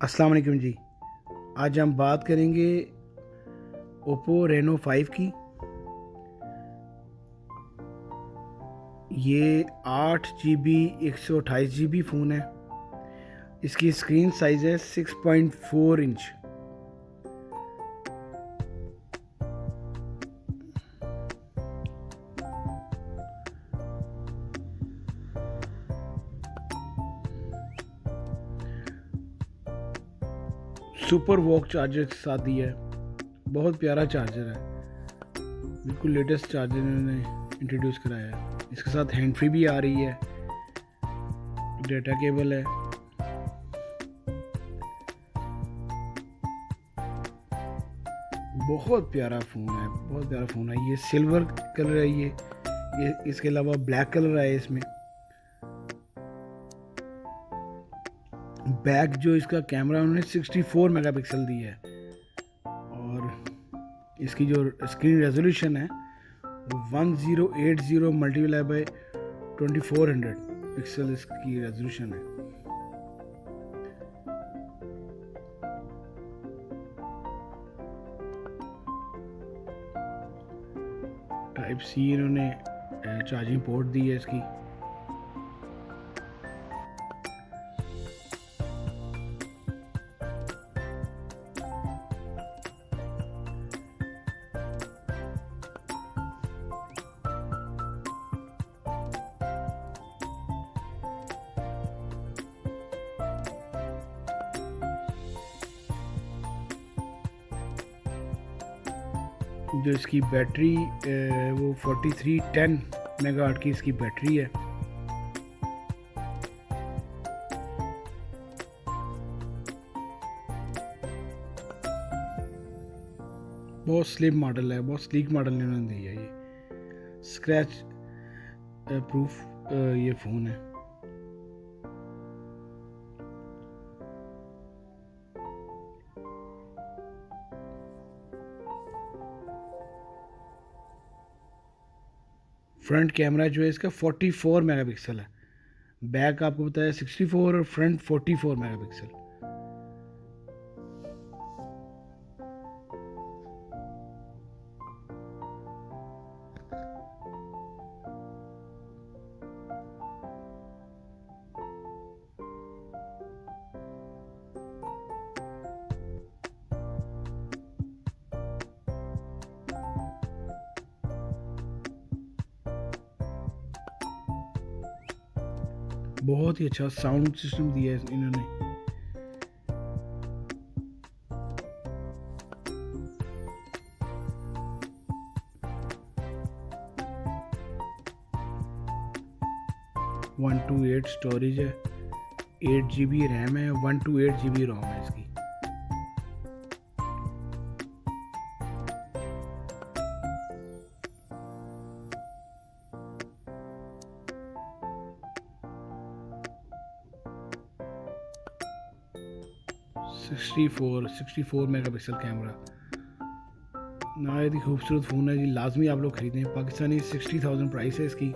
अस्सलाम वालेकुम जी। आज हम बात करेंगे ओप्पो रेनो 5 की। ये 8 GB 128 GB फ़ोन है। इसकी स्क्रीन साइज़ है 6.4 इंच। सुपर वॉक चार्जर के साथ दिया है। बहुत प्यारा चार्जर है, बिल्कुल लेटेस्ट चार्जर इन्होंने इंट्रोड्यूस कराया है। इसके साथ हैंड फ्री भी आ रही है, डेटा केबल है। बहुत प्यारा फ़ोन है, बहुत प्यारा फ़ोन है। ये सिल्वर कलर है। ये इसके अलावा ब्लैक कलर है इसमें। बैक जो इसका कैमरा उन्होंने 64 मेगापिक्सल दी है और इसकी जो स्क्रीन रेजोल्यूशन है वो 1080 मल्टीप्लाई बाई 2400 पिक्सल इसकी रेजोल्यूशन है। टाइप सी इन्होंने चार्जिंग पोर्ट दी है इसकी। जो इसकी बैटरी वो 4310 मेगावाट की इसकी बैटरी है। बहुत स्लिम मॉडल है, बहुत स्लीक मॉडल इन्होंने दिया है। ये स्क्रैच प्रूफ ये फ़ोन है। फ्रंट कैमरा जो है इसका 44 मेगापिक्सल है। बैक आपको बताया 64 और फ्रंट 44 मेगापिक्सल। बहुत ही अच्छा साउंड सिस्टम दिया है इन्होंने। वन टू एट स्टोरेज है, 8 GB रैम है, 128 GB रोम है इसकी। Sixty four megapixel camera. नहायत ही खूबसूरत फ़ोन है जी। लाजमी आप लोग ख़रीदें। पाकिस्तानी 60,000 प्राइस है इसकी।